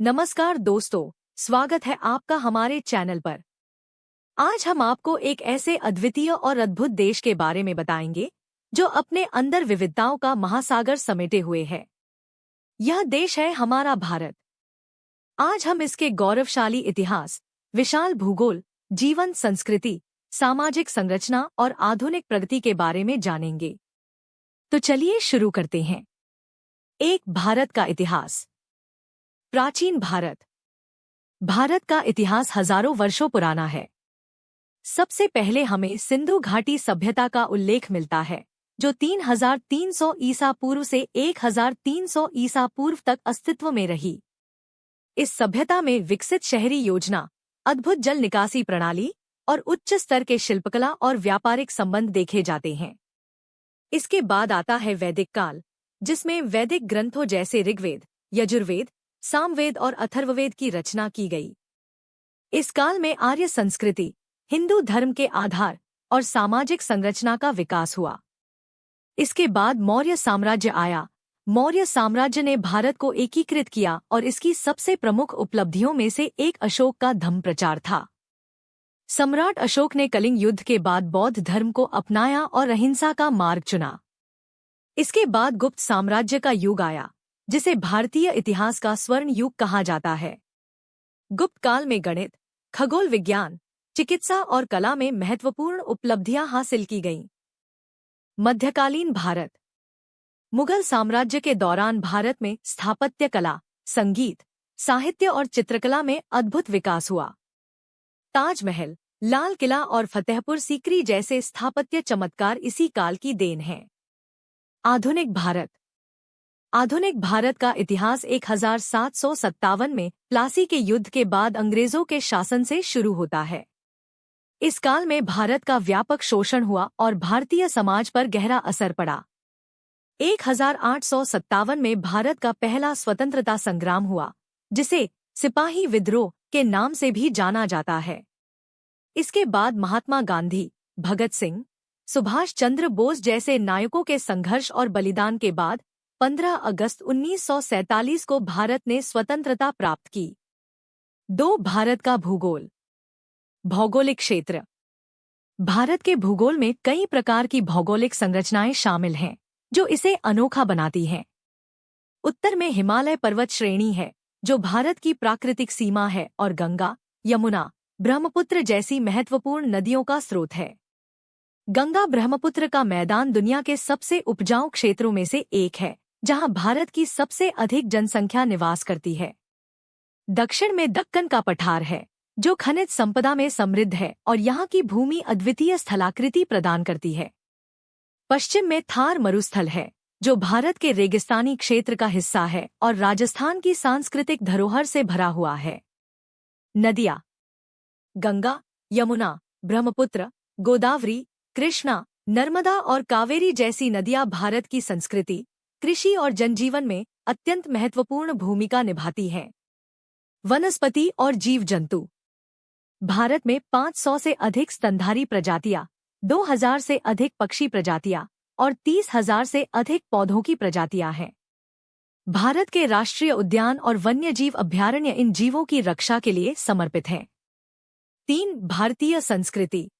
नमस्कार दोस्तों, स्वागत है आपका हमारे चैनल पर। आज हम आपको एक ऐसे अद्वितीय और अद्भुत देश के बारे में बताएंगे जो अपने अंदर विविधताओं का महासागर समेटे हुए है। यह देश है हमारा भारत। आज हम इसके गौरवशाली इतिहास, विशाल भूगोल, जीवन संस्कृति, सामाजिक संरचना और आधुनिक प्रगति के बारे में जानेंगे। तो चलिए शुरू करते हैं। एक भारत का इतिहास। प्राचीन भारत। भारत का इतिहास हजारों वर्षों पुराना है। सबसे पहले हमें सिंधु घाटी सभ्यता का उल्लेख मिलता है, जो 3300 ईसा पूर्व से 1300 ईसा पूर्व तक अस्तित्व में रही। इस सभ्यता में विकसित शहरी योजना, अद्भुत जल निकासी प्रणाली और उच्च स्तर के शिल्पकला और व्यापारिक संबंध देखे जाते हैं। इसके बाद आता है वैदिक काल, जिसमें वैदिक ग्रंथों जैसे ऋग्वेद, यजुर्वेद, सामवेद और अथर्ववेद की रचना की गई। इस काल में आर्य संस्कृति, हिंदू धर्म के आधार और सामाजिक संरचना का विकास हुआ। इसके बाद मौर्य साम्राज्य आया। मौर्य साम्राज्य ने भारत को एकीकृत किया और इसकी सबसे प्रमुख उपलब्धियों में से एक अशोक का धम्म प्रचार था। सम्राट अशोक ने कलिंग युद्ध के बाद बौद्ध धर्म को अपनाया और अहिंसा का मार्ग चुना। इसके बाद गुप्त साम्राज्य का युग आया, जिसे भारतीय इतिहास का स्वर्ण युग कहा जाता है। गुप्त काल में गणित, खगोल विज्ञान, चिकित्सा और कला में महत्वपूर्ण उपलब्धियां हासिल की गईं। मध्यकालीन भारत। मुगल साम्राज्य के दौरान भारत में स्थापत्य कला, संगीत, साहित्य और चित्रकला में अद्भुत विकास हुआ। ताजमहल, लाल किला और फतेहपुर सीकरी जैसे स्थापत्य चमत्कार इसी काल की देन हैं। आधुनिक भारत। आधुनिक भारत का इतिहास 1757 में प्लासी के युद्ध के बाद अंग्रेजों के शासन से शुरू होता है। इस काल में भारत का व्यापक शोषण हुआ और भारतीय समाज पर गहरा असर पड़ा। 1857 में भारत का पहला स्वतंत्रता संग्राम हुआ, जिसे सिपाही विद्रोह के नाम से भी जाना जाता है। इसके बाद महात्मा गांधी, भगत सिंह, सुभाष चंद्र बोस जैसे नायकों के संघर्ष और बलिदान के बाद 15 अगस्त 1947 को भारत ने स्वतंत्रता प्राप्त की। 2. भारत का भूगोल। भौगोलिक क्षेत्र। भारत के भूगोल में कई प्रकार की भौगोलिक संरचनाएं शामिल हैं, जो इसे अनोखा बनाती हैं। उत्तर में हिमालय पर्वत श्रेणी है, जो भारत की प्राकृतिक सीमा है और गंगा, यमुना, ब्रह्मपुत्र जैसी महत्वपूर्ण नदियों का स्रोत है। गंगा ब्रह्मपुत्र का मैदान दुनिया के सबसे उपजाऊ क्षेत्रों में से एक है, जहां भारत की सबसे अधिक जनसंख्या निवास करती है। दक्षिण में दक्कन का पठार है, जो खनिज संपदा में समृद्ध है और यहाँ की भूमि अद्वितीय स्थलाकृति प्रदान करती है। पश्चिम में थार मरुस्थल है, जो भारत के रेगिस्तानी क्षेत्र का हिस्सा है और राजस्थान की सांस्कृतिक धरोहर से भरा हुआ है। नदियाँ। गंगा, यमुना, ब्रह्मपुत्र, गोदावरी, कृष्णा, नर्मदा और कावेरी जैसी नदियां भारत की संस्कृति, कृषि और जनजीवन में अत्यंत महत्वपूर्ण भूमिका निभाती हैं। वनस्पति और जीव जंतु। भारत में 500 से अधिक स्तनधारी प्रजातियां, 2000 से अधिक पक्षी प्रजातियां और 30,000 से अधिक पौधों की प्रजातियां हैं। भारत के राष्ट्रीय उद्यान और वन्यजीव अभयारण्य इन जीवों की रक्षा के लिए समर्पित हैं। 3. भारतीय संस्कृति।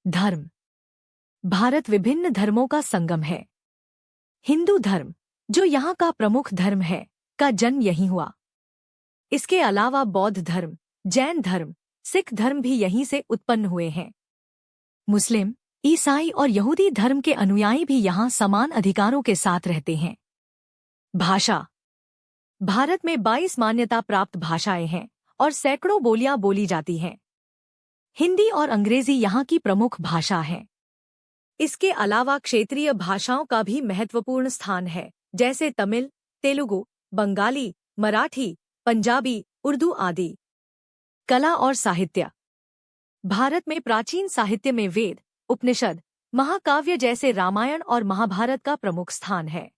धर्म। भारत विभिन्न धर्मों का संगम है। हिंदू धर्म, जो यहाँ का प्रमुख धर्म है, का जन्म यहीं हुआ। इसके अलावा बौद्ध धर्म, जैन धर्म, सिख धर्म भी यहीं से उत्पन्न हुए हैं। मुस्लिम, ईसाई और यहूदी धर्म के अनुयायी भी यहाँ समान अधिकारों के साथ रहते हैं। भाषा। भारत में 22 मान्यता प्राप्त भाषाएं हैं और सैकड़ों बोलियां बोली जाती हैं। हिंदी और अंग्रेजी यहाँ की प्रमुख भाषा है। इसके अलावा क्षेत्रीय भाषाओं का भी महत्वपूर्ण स्थान है, जैसे तमिल, तेलुगु, बंगाली, मराठी, पंजाबी, उर्दू आदि। कला और साहित्य। भारत में प्राचीन साहित्य में वेद, उपनिषद, महाकाव्य जैसे रामायण और महाभारत का प्रमुख स्थान है।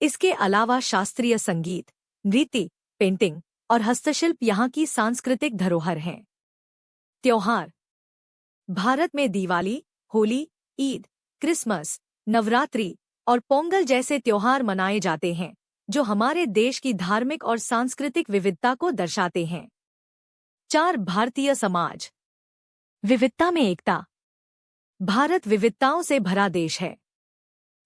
इसके अलावा शास्त्रीय संगीत, नृत्य, पेंटिंग और हस्तशिल्प यहाँ की सांस्कृतिक धरोहर हैं। त्योहार। भारत में दिवाली, होली, ईद, क्रिसमस, नवरात्रि और पोंगल जैसे त्योहार मनाए जाते हैं, जो हमारे देश की धार्मिक और सांस्कृतिक विविधता को दर्शाते हैं। 4. भारतीय समाज। विविधता में एकता। भारत विविधताओं से भरा देश है।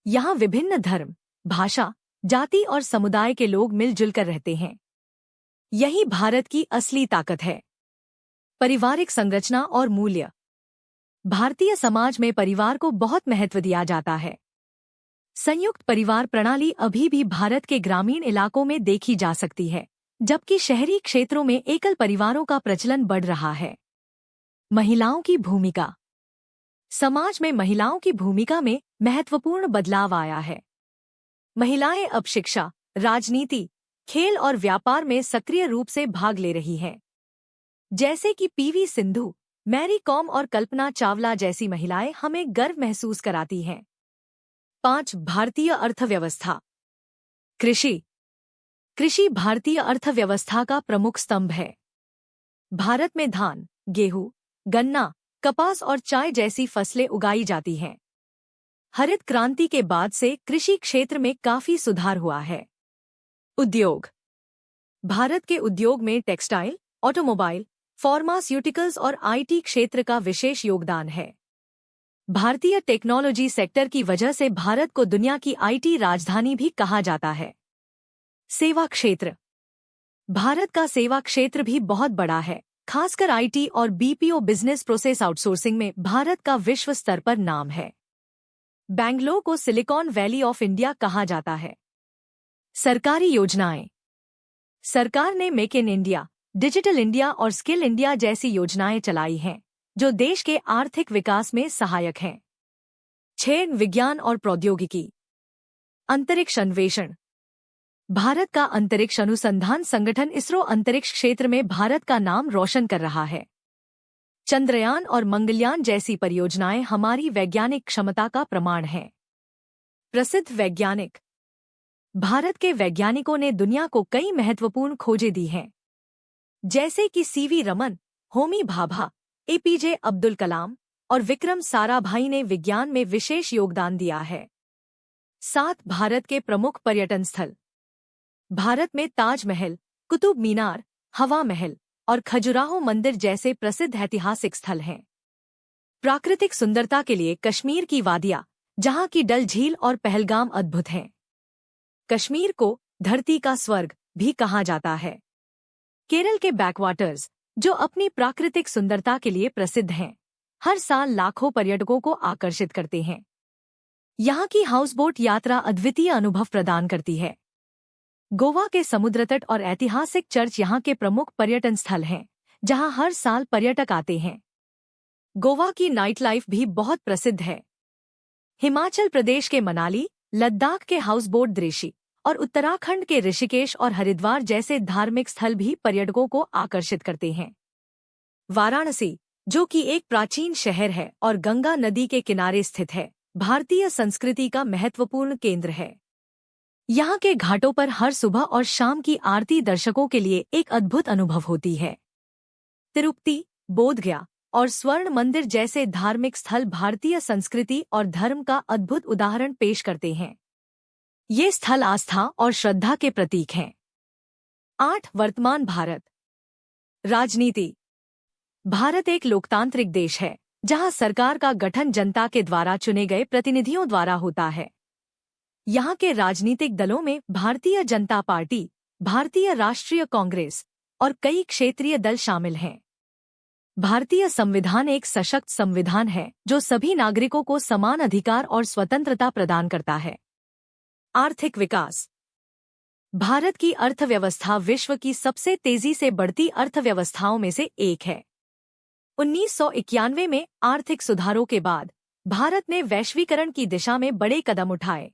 यहाँ विभिन्न धर्म, भाषा, जाति और समुदाय के लोग मिलजुल कर रहते हैं। यही भारत की असली ताकत है। पारिवारिक संरचना और मूल्य। भारतीय समाज में परिवार को बहुत महत्व दिया जाता है। संयुक्त परिवार प्रणाली अभी भी भारत के ग्रामीण इलाकों में देखी जा सकती है, जबकि शहरी क्षेत्रों में एकल परिवारों का प्रचलन बढ़ रहा है। महिलाओं की भूमिका। समाज में महिलाओं की भूमिका में महत्वपूर्ण बदलाव आया है। महिलाएं अब शिक्षा, राजनीति, खेल और व्यापार में सक्रिय रूप से भाग ले रही हैं। जैसे कि पीवी सिंधु, मैरी कॉम और कल्पना चावला जैसी महिलाएं हमें गर्व महसूस कराती हैं। 5. भारतीय अर्थव्यवस्था। कृषि। कृषि भारतीय अर्थव्यवस्था का प्रमुख स्तंभ है। भारत में धान, गेहूं, गन्ना, कपास और चाय जैसी फसलें उगाई जाती हैं। हरित क्रांति के बाद से कृषि क्षेत्र में काफी सुधार हुआ है। उद्योग। भारत के उद्योग में टेक्सटाइल, ऑटोमोबाइल, फार्मास्यूटिकल्स और आईटी क्षेत्र का विशेष योगदान है। भारतीय टेक्नोलॉजी सेक्टर की वजह से भारत को दुनिया की आईटी राजधानी भी कहा जाता है। सेवा क्षेत्र। भारत का सेवा क्षेत्र भी बहुत बड़ा है। खासकर आईटी और बीपीओ बिजनेस प्रोसेस आउटसोर्सिंग में भारत का विश्व स्तर पर नाम है। बेंगलोर को सिलिकॉन वैली ऑफ इंडिया कहा जाता है। सरकारी योजनाएं। सरकार ने make in India, digital India और स्किल इंडिया जैसी योजनाएं चलाई हैं, जो देश के आर्थिक विकास में सहायक हैं। 6. विज्ञान और प्रौद्योगिकी। अंतरिक्ष अन्वेषण। भारत का अंतरिक्ष अनुसंधान संगठन इसरो अंतरिक्ष क्षेत्र में भारत का नाम रोशन कर रहा है। चंद्रयान और मंगलयान जैसी परियोजनाएं हमारी वैज्ञानिक क्षमता का प्रमाण हैं। प्रसिद्ध वैज्ञानिक। भारत के वैज्ञानिकों ने दुनिया को कई महत्वपूर्ण खोजें दी हैं, जैसे कि सीवी रमन, होमी भाभा, एपीजे अब्दुल कलाम और विक्रम साराभाई ने विज्ञान में विशेष योगदान दिया है। 7. भारत के प्रमुख पर्यटन स्थल। भारत में ताजमहल, कुतुब मीनार, हवा महल और खजुराहो मंदिर जैसे प्रसिद्ध ऐतिहासिक स्थल हैं। प्राकृतिक सुंदरता के लिए कश्मीर की वादियां, जहां की डल झील और पहलगाम अद्भुत हैं। कश्मीर को धरती का स्वर्ग भी कहा जाता है। केरल के बैकवाटर्स, जो अपनी प्राकृतिक सुंदरता के लिए प्रसिद्ध हैं, हर साल लाखों पर्यटकों को आकर्षित करते हैं। यहाँ की हाउसबोट यात्रा अद्वितीय अनुभव प्रदान करती है। गोवा के समुद्र तट और ऐतिहासिक चर्च यहाँ के प्रमुख पर्यटन स्थल हैं, जहाँ हर साल पर्यटक आते हैं। गोवा की नाइट लाइफ भी बहुत प्रसिद्ध है। हिमाचल प्रदेश के मनाली, लद्दाख के हाउसबोट दृश्य और उत्तराखंड के ऋषिकेश और हरिद्वार जैसे धार्मिक स्थल भी पर्यटकों को आकर्षित करते हैं। वाराणसी, जो कि एक प्राचीन शहर है और गंगा नदी के किनारे स्थित है, भारतीय संस्कृति का महत्वपूर्ण केंद्र है। यहाँ के घाटों पर हर सुबह और शाम की आरती दर्शकों के लिए एक अद्भुत अनुभव होती है। तिरुपति, बोधगया और स्वर्ण मंदिर जैसे धार्मिक स्थल भारतीय संस्कृति और धर्म का अद्भुत उदाहरण पेश करते हैं। ये स्थल आस्था और श्रद्धा के प्रतीक हैं। 8. वर्तमान भारत। राजनीति। भारत एक लोकतांत्रिक देश है, जहां सरकार का गठन जनता के द्वारा चुने गए प्रतिनिधियों द्वारा होता है। यहाँ के राजनीतिक दलों में भारतीय जनता पार्टी, भारतीय राष्ट्रीय कांग्रेस और कई क्षेत्रीय दल शामिल हैं। भारतीय संविधान एक सशक्त संविधान है, जो सभी नागरिकों को समान अधिकार और स्वतंत्रता प्रदान करता है। आर्थिक विकास। भारत की अर्थव्यवस्था विश्व की सबसे तेजी से बढ़ती अर्थव्यवस्थाओं में से एक है। 1991 में आर्थिक सुधारों के बाद भारत ने वैश्वीकरण की दिशा में बड़े कदम उठाए।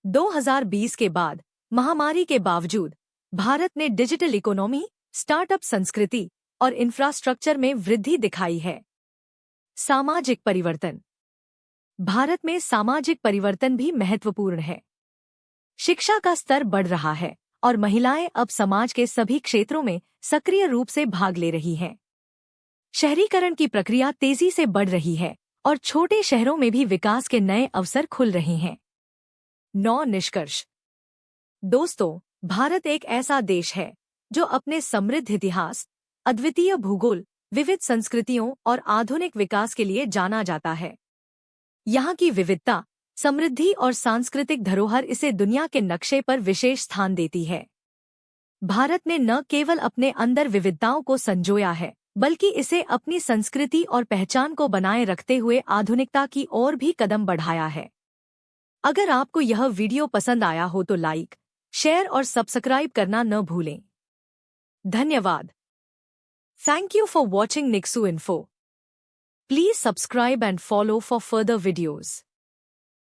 2020 के बाद महामारी के बावजूद भारत ने डिजिटल इकोनॉमी, स्टार्टअप संस्कृति और इंफ्रास्ट्रक्चर में वृद्धि दिखाई है। सामाजिक परिवर्तन। भारत में सामाजिक परिवर्तन भी महत्वपूर्ण है। शिक्षा का स्तर बढ़ रहा है और महिलाएं अब समाज के सभी क्षेत्रों में सक्रिय रूप से भाग ले रही हैं। शहरीकरण की प्रक्रिया तेजी से बढ़ रही है और छोटे शहरों में भी विकास के नए अवसर खुल रहे हैं। 9 निष्कर्ष। दोस्तों, भारत एक ऐसा देश है जो अपने समृद्ध इतिहास, अद्वितीय भूगोल, विविध संस्कृतियों और आधुनिक विकास के लिए जाना जाता है। यहाँ की विविधता, समृद्धि और सांस्कृतिक धरोहर इसे दुनिया के नक्शे पर विशेष स्थान देती है। भारत ने न केवल अपने अंदर विविधताओं को संजोया है, बल्कि इसे अपनी संस्कृति और पहचान को बनाए रखते हुए आधुनिकता की ओर भी कदम बढ़ाया है। अगर आपको यह वीडियो पसंद आया हो तो लाइक, शेयर और सब्सक्राइब करना न भूलें। धन्यवाद। Thank you for watching Niksu Info. Please subscribe and follow for further videos.